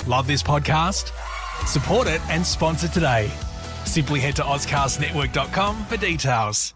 Love this podcast? Support it and sponsor today. Simply head to ozcastnetwork.com for details.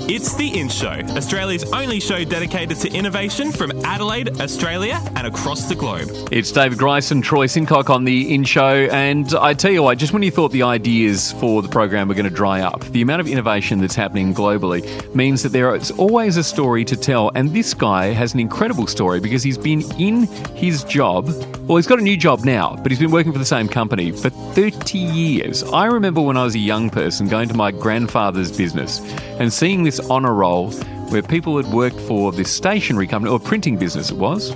It's The In Show, Australia's only show dedicated to innovation from Adelaide, Australia and across the globe. It's David Grice and Troy Sincock on The In Show, and I tell you what, just when you thought the ideas for the program were going to dry up, the amount of innovation that's happening globally means that there is always a story to tell, and this guy has an incredible story because he's been in his job, well, he's got a new job now, but he's been working for the same company for 30 years. I remember when I was a young person going to my grandfather's business and seeing this honour roll where people had worked for this stationery company, or printing business it was,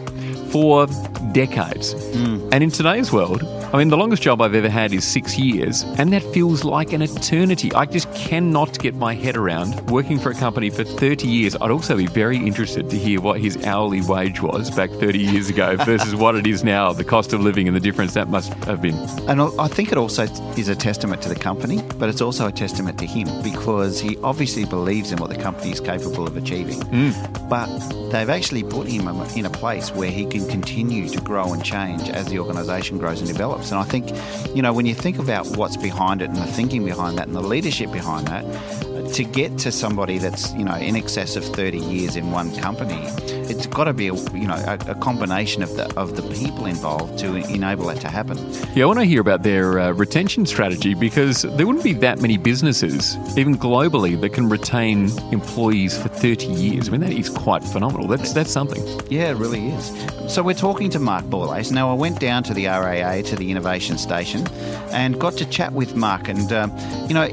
for decades. And in today's world, I mean, the longest job I've ever had is 6 years, and that feels like an eternity. I just cannot get my head around working for a company for 30 years. I'd also be very interested to hear what his hourly wage was back 30 years ago versus what it is now, the cost of living and the difference that must have been. And I think it also is a testament to the company, but it's also a testament to him because he obviously believes in what the company is capable of achieving. But they've actually put him in a place where he can continue to grow and change as the organisation grows and develops. And I think, you know, when you think about what's behind it and the thinking behind that and the leadership behind that, to get to somebody that's, you know, in excess of 30 years in one company, it's got to be a combination of the people involved to enable that to happen. Yeah, I want to hear about their retention strategy because there wouldn't be that many businesses, even globally, that can retain employees for 30 years. I mean, that is quite phenomenal. That's something. Yeah, it really is. So we're talking to Mark Borlace. Now, I went down to the RAA, to the Innovation Station, and got to chat with Mark. And,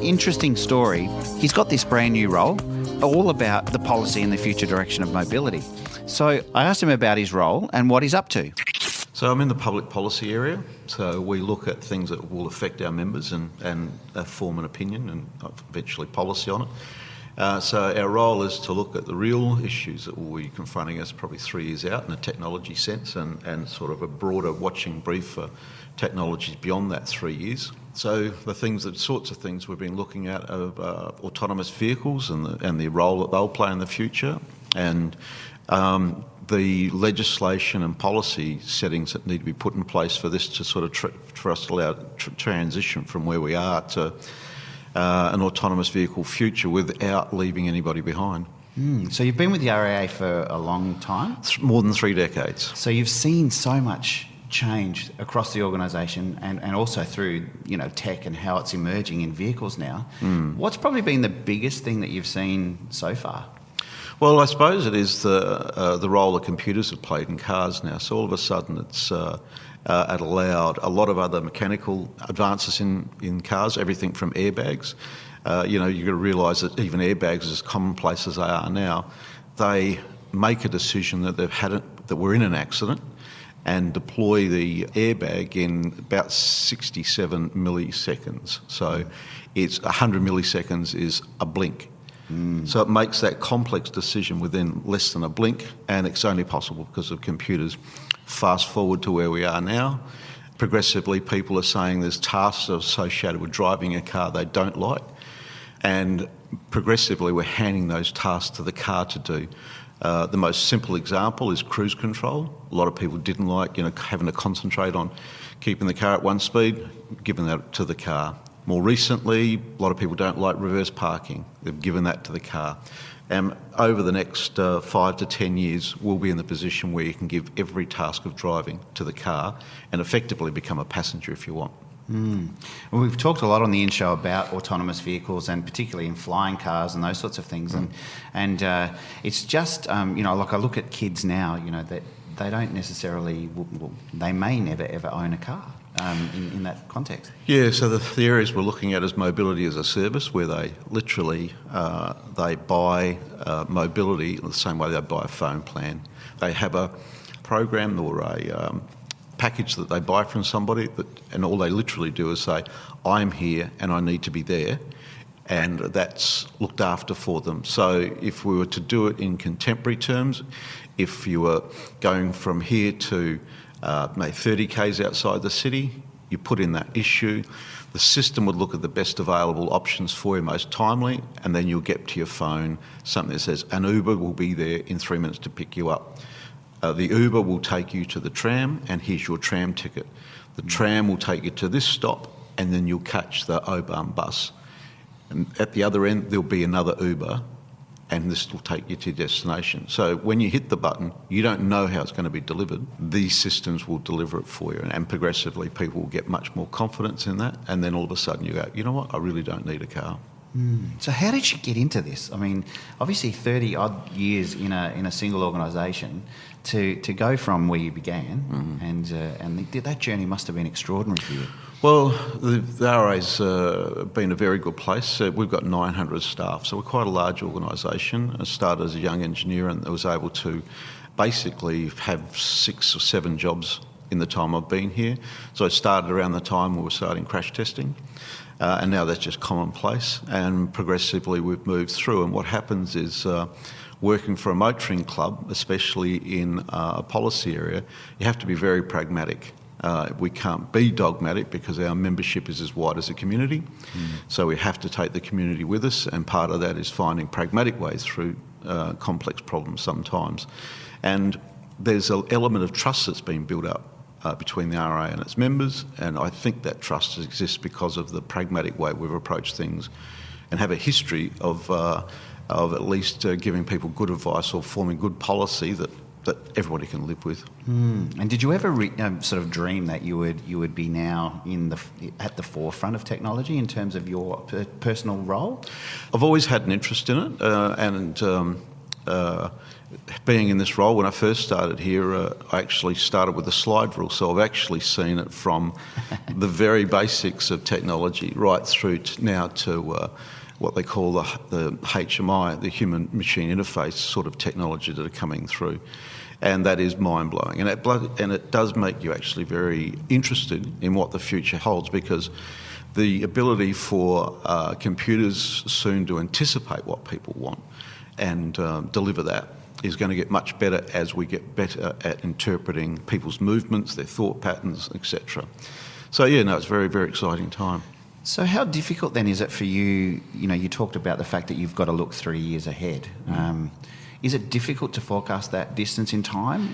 interesting story. He's got this brand new role, all about the policy and the future direction of mobility. So I asked him about his role and what he's up to. So I'm in the public policy area. So we look at things that will affect our members and form an opinion and eventually policy on it. So our role is to look at the real issues that will be confronting us probably 3 years out in a technology sense and sort of a broader watching brief for technologies beyond that 3 years. So the sorts of things we've been looking at are autonomous vehicles and the role that they'll play in the future, and the legislation and policy settings that need to be put in place for this to sort of for us to allow transition from where we are to an autonomous vehicle future without leaving anybody behind. So you've been with the RAA for a long time? More than 3 decades. So you've seen so much change across the organisation and also through, you know, tech and how it's emerging in vehicles now. What's probably been the biggest thing that you've seen so far? Well, I suppose it is the role that computers have played in cars now. So all of a sudden it's allowed a lot of other mechanical advances in cars, everything from airbags. You've got to realise that even airbags, as commonplace as they are now, they make a decision that we're in an accident and deploy the airbag in about 67 milliseconds. So it's 100 milliseconds is a blink. So it makes that complex decision within less than a blink, and it's only possible because of computers. Fast forward to where we are now, progressively people are saying there's tasks associated with driving a car they don't like, and progressively we're handing those tasks to the car to do. The most simple example is cruise control. A lot of people didn't like, having to concentrate on keeping the car at one speed, giving that to the car. More recently, a lot of people don't like reverse parking. They've given that to the car. And over the next 5 to 10 years, we'll be in the position where you can give every task of driving to the car and effectively become a passenger if you want. Well, we've talked a lot on the In Show about autonomous vehicles and particularly in flying cars and those sorts of things. And it's just, like I look at kids now, that they don't necessarily, they may never ever own a car. In that context. Yeah, so the areas we're looking at is mobility as a service, where they literally they buy mobility the same way they buy a phone plan. They have a program or a package that they buy from somebody, and all they literally do is say, I'm here and I need to be there, and that's looked after for them. So if we were to do it in contemporary terms, if you were going from here to maybe 30 k's outside the city, you put in that issue, the system would look at the best available options for you most timely, and then you'll get to your phone something that says an Uber will be there in 3 minutes to pick you up. The Uber will take you to the tram, and here's your tram ticket. The tram will take you to this stop, and then you'll catch the Oban bus. And at the other end, there'll be another Uber, and this will take you to your destination. So when you hit the button, you don't know how it's going to be delivered. These systems will deliver it for you, and progressively people will get much more confidence in that, and then all of a sudden you go, you know what, I really don't need a car. So how did you get into this? I mean, obviously 30-odd years in a single organisation to go from where you began, and that journey must have been extraordinary for you. Well, the RA's been a very good place. We've got 900 staff, so we're quite a large organisation. I started as a young engineer and I was able to basically have 6 or 7 jobs in the time I've been here. So I started around the time we were starting crash testing. And now that's just commonplace, and progressively we've moved through. And what happens is working for a motoring club, especially in a policy area, you have to be very pragmatic. We can't be dogmatic because our membership is as wide as the community. So we have to take the community with us, and part of that is finding pragmatic ways through complex problems sometimes. And there's an element of trust that's been built up between the RA and its members, and I think that trust exists because of the pragmatic way we've approached things and have a history of at least giving people good advice or forming good policy that everybody can live with. And did you ever sort of dream that you would be now at the forefront of technology in terms of your personal role? I've always had an interest in it, and being in this role, when I first started here, I actually started with the slide rule, so I've actually seen it from the very basics of technology right through now to what they call the HMI, the human machine interface sort of technology that are coming through. And that is mind-blowing. And it does make you actually very interested in what the future holds, because the ability for computers soon to anticipate what people want and deliver that is going to get much better as we get better at interpreting people's movements, their thought patterns, etc. So yeah, no, it's a very, very exciting time. So how difficult then is it for you, you talked about the fact that you've got to look 3 years ahead. Is it difficult to forecast that distance in time?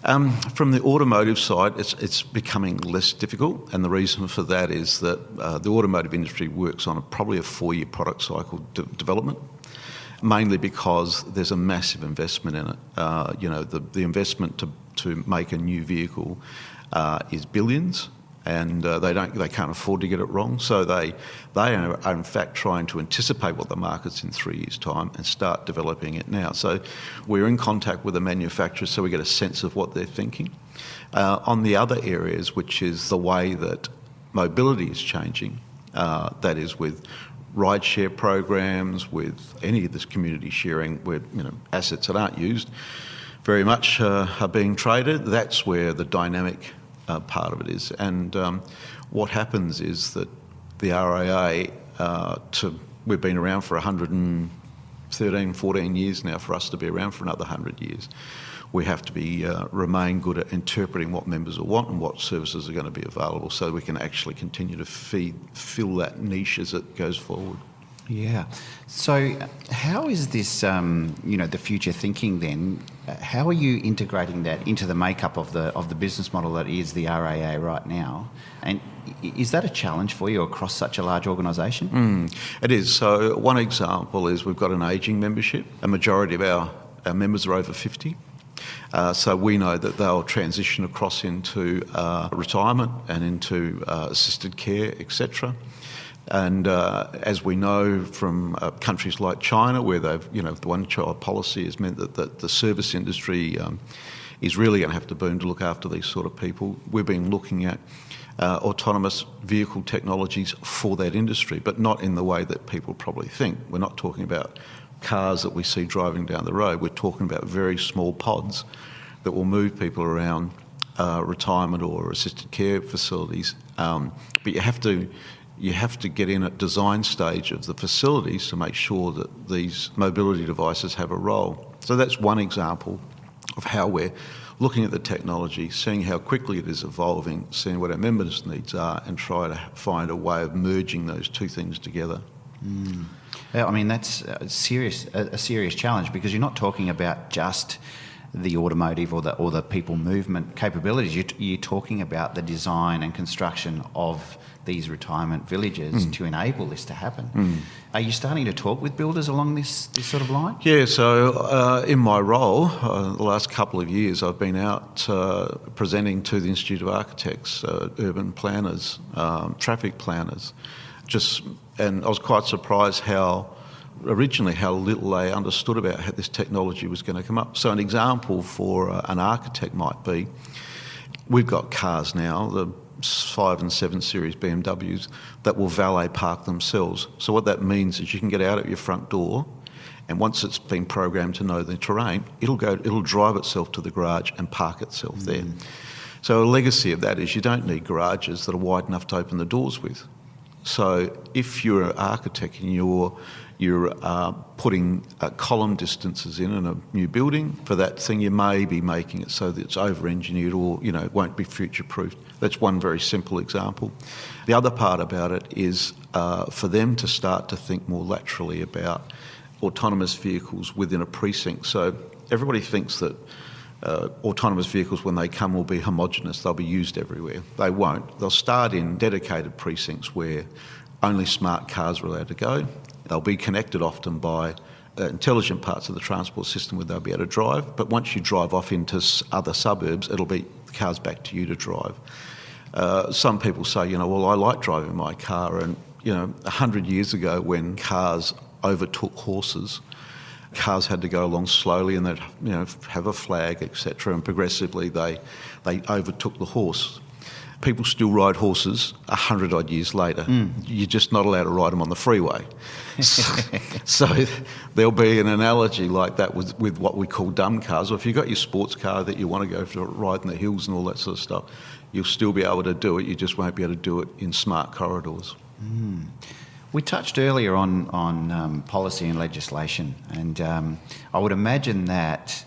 From the automotive side, it's becoming less difficult, and the reason for that is that the automotive industry works on probably a 4-year product cycle development, mainly because there's a massive investment in it. The investment to make a new vehicle is billions, and they can't afford to get it wrong. So they are in fact trying to anticipate what the market's in 3 years' time and start developing it now. So we're in contact with the manufacturers, so we get a sense of what they're thinking. On the other areas, which is the way that mobility is changing, that is with rideshare programs, with any of this community sharing where assets that aren't used very much are being traded. That's where the dynamic part of it is. And what happens is that the RAA, we've been around for 113, 14 years now. For us to be around for another 100 years, we have to remain good at interpreting what members will want and what services are going to be available, so we can actually continue to fill that niche as it goes forward. Yeah. So how is this, the future thinking then? How are you integrating that into the makeup of the business model that is the RAA right now? And is that a challenge for you across such a large organisation? It is. So one example is we've got an ageing membership. A majority of our members are over 50. So we know that they'll transition across into retirement and into assisted care, etc. And as we know from countries like China, where they've, the one-child policy has meant that the service industry is really going to have to boom to look after these sort of people. We've been looking at autonomous vehicle technologies for that industry, but not in the way that people probably think. We're not talking about cars that we see driving down the road. We're talking about very small pods that will move people around retirement or assisted care facilities. But you have to get in at design stage of the facilities to make sure that these mobility devices have a role. So that's one example of how we're looking at the technology, seeing how quickly it is evolving, seeing what our members' needs are, and try to find a way of merging those two things together. Yeah, I mean, that's a serious challenge, because you're not talking about just the automotive or the people movement capabilities. You're talking about the design and construction of these retirement villages to enable this to happen. Are you starting to talk with builders along this sort of line? Yeah, so in my role, the last couple of years, I've been out presenting to the Institute of Architects, urban planners, traffic planners, and I was quite surprised how little they understood about how this technology was going to come up. So an example for an architect might be, we've got cars now, the 5 and 7 Series BMWs, that will valet park themselves. So what that means is you can get out at your front door, and once it's been programmed to know the terrain, it'll drive itself to the garage and park itself there. So a legacy of that is you don't need garages that are wide enough to open the doors with. So if you're an architect and you're putting column distances in a new building for that thing, you may be making it so that it's over-engineered or won't be future-proofed. That's one very simple example. The other part about it is for them to start to think more laterally about autonomous vehicles within a precinct. So everybody thinks that autonomous vehicles, when they come, will be homogenous. They'll be used everywhere. They won't. They'll start in dedicated precincts where only smart cars are allowed to go. They'll be connected often by intelligent parts of the transport system where they'll be able to drive. But once you drive off into other suburbs, it'll be the car's back to you to drive. Some people say, well, I like driving my car. And, 100 years ago when cars overtook horses, cars had to go along slowly and they'd have a flag, etc. And progressively they overtook the horse. People still ride horses 100-odd years later. You're just not allowed to ride them on the freeway. So there'll be an analogy like that with what we call dumb cars. Or if you've got your sports car that you want to go for a ride in the hills and all that sort of stuff, you'll still be able to do it. You just won't be able to do it in smart corridors. We touched earlier on policy and legislation, and I would imagine that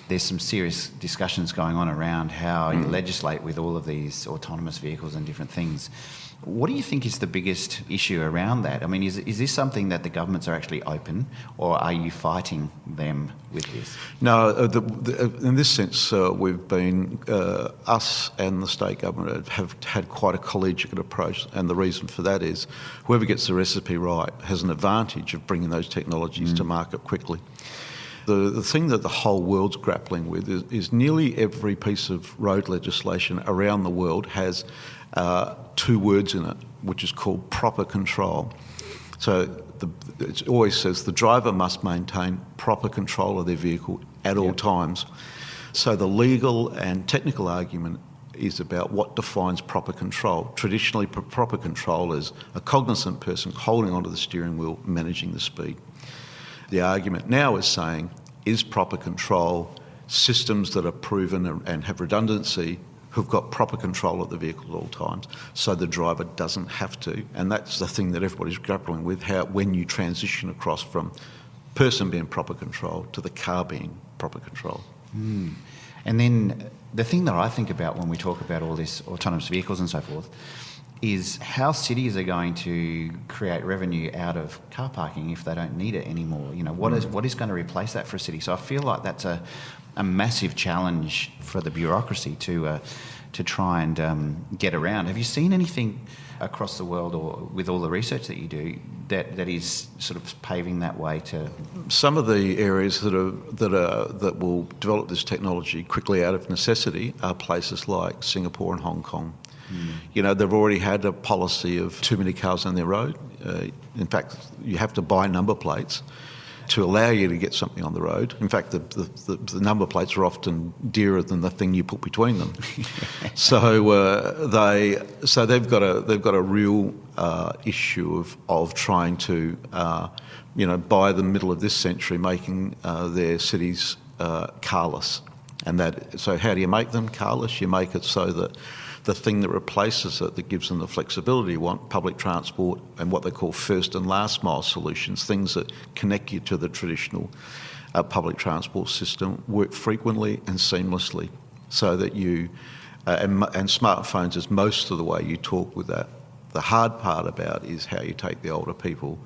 there's some serious discussions going on around how you legislate with all of these autonomous vehicles and different things. What do you think is the biggest issue around that? I mean, is this something that the governments are actually open, or are you fighting them with this? No, in this sense, we've been, us and the state government have had quite a collegiate approach, and the reason for that is whoever gets the recipe right has an advantage of bringing those technologies to market quickly. The thing that the whole world's grappling with is nearly every piece of road legislation around the world has 2 words in it, which is called proper control. So it always says the driver must maintain proper control of their vehicle at all times. So the legal and technical argument is about what defines proper control. Traditionally, proper control is a cognizant person holding onto the steering wheel, managing the speed. The argument now is saying, is proper control systems that are proven and have redundancy, who've got proper control of the vehicle at all times, so the driver doesn't have to. And that's the thing that everybody's grappling with, when you transition across from person being proper control to the car being proper control. And then the thing that I think about when we talk about all this autonomous vehicles and so forth is how cities are going to create revenue out of car parking if they don't need it anymore. What is going to replace that for a city? So I feel like that's a massive challenge for the bureaucracy to try and get around. Have you seen anything across the world, or with all the research that you do, that is sort of paving that way to? Some of the areas that will develop this technology quickly out of necessity are places like Singapore and Hong Kong. They've already had a policy of too many cars on their road. In fact, you have to buy number plates to allow you to get something on the road. In fact, the number plates are often dearer than the thing you put between them. So they've got a real issue of trying to by the middle of this century making their cities carless. So how do you make them carless? You make it so that the thing that replaces it, that gives them the flexibility you want, public transport and what they call first and last mile solutions, things that connect you to the traditional public transport system, work frequently and seamlessly, so that you, and smartphones is most of the way you talk with that. The hard part about is how you take the older people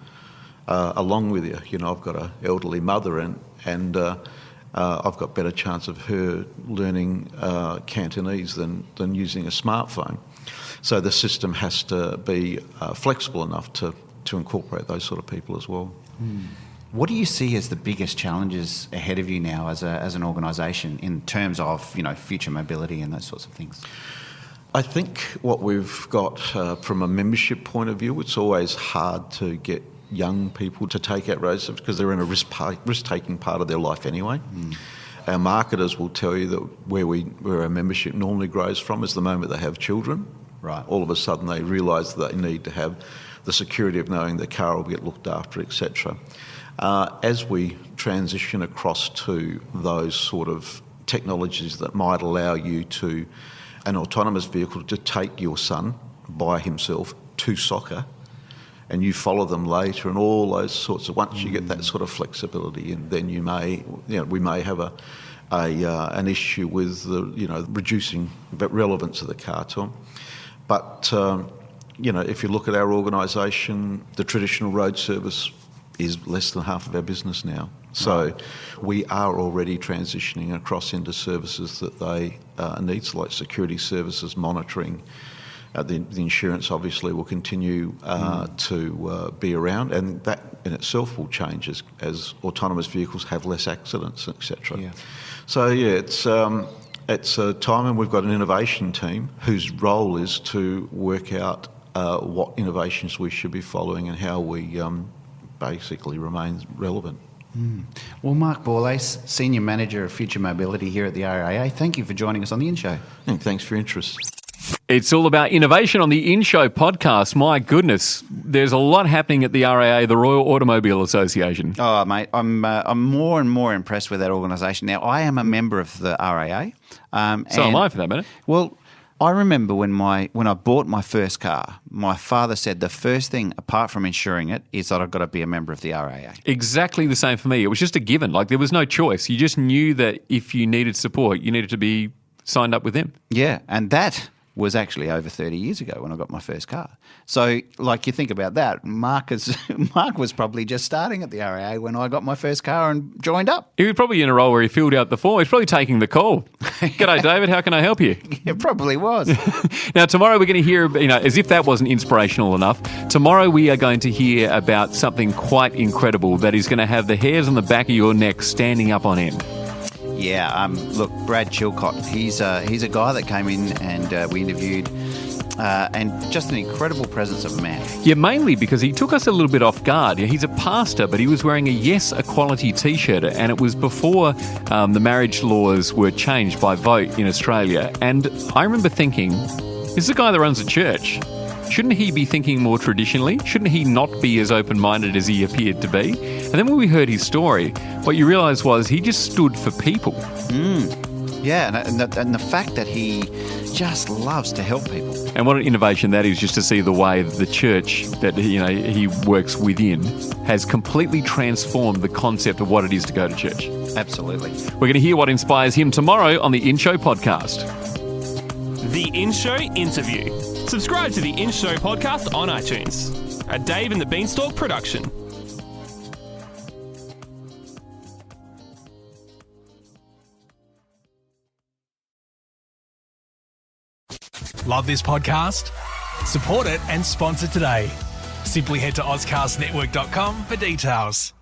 along with you. I've got an elderly mother and I've got better chance of her learning Cantonese than using a smartphone. So the system has to be flexible enough to incorporate those sort of people as well. What do you see as the biggest challenges ahead of you now as an organisation in terms of future mobility and those sorts of things? I think what we've got from a membership point of view, it's always hard to get young people to take out road service because they're in a risk-taking part of their life anyway. Our marketers will tell you that where our membership normally grows from is the moment they have children. Right. All of a sudden they realise that they need to have the security of knowing their car will get looked after, etc. As we transition across to those sort of technologies that might allow you to, an autonomous vehicle to take your son by himself to soccer, and you follow them later, and all those sorts of. Once you get that sort of flexibility, and then we may have an issue with reducing the relevance of the car to them. But if you look at our organisation, the traditional road service is less than half of our business now. So we are already transitioning across into services that they need, so like security services, monitoring. The insurance obviously will continue to be around, and that in itself will change as autonomous vehicles have less accidents, etc. Yeah. So it's a time, and we've got an innovation team whose role is to work out what innovations we should be following and how we basically remain relevant. Well, Mark Borlace, Senior Manager of Future Mobility here at the RAA, thank you for joining us on the In Show. And thanks for your interest. It's all about innovation on the In Show podcast. My goodness, there's a lot happening at the RAA, the Royal Automobile Association. Oh, mate, I'm more and more impressed with that organisation. Now, I am a member of the RAA. So am I, for that matter. Well, I remember when I bought my first car, my father said the first thing, apart from insuring it, is that I've got to be a member of the RAA. Exactly the same for me. It was just a given. Like, there was no choice. You just knew that if you needed support, you needed to be signed up with them. Yeah, and that was actually over 30 years ago when I got my first car. So, like, you think about that, Mark was probably just starting at the RAA when I got my first car and joined up. He was probably in a role where he filled out the form. He's probably taking the call. G'day, David. How can I help you? It probably was. Now, tomorrow we're going to hear, as if that wasn't inspirational enough, tomorrow we are going to hear about something quite incredible that is going to have the hairs on the back of your neck standing up on end. Yeah, look, Brad Chilcott, he's a guy that came in and we interviewed, and just an incredible presence of a man. Yeah, mainly because he took us a little bit off guard. Yeah, he's a pastor, but he was wearing a Yes Equality t-shirt, and it was before the marriage laws were changed by vote in Australia. And I remember thinking, this is a guy that runs a church. Shouldn't he be thinking more traditionally? Shouldn't he not be as open-minded as he appeared to be? And then when we heard his story, what you realise was he just stood for people. Yeah, and the fact that he just loves to help people. And what an innovation that is, just to see the way that the church that he works within has completely transformed the concept of what it is to go to church. Absolutely. We're going to hear what inspires him tomorrow on the In Show podcast. The In Show Interview. Subscribe to the In Show podcast on iTunes. A Dave and the Beanstalk production. Love this podcast? Support it and sponsor today. Simply head to AuscastNetwork.com for details.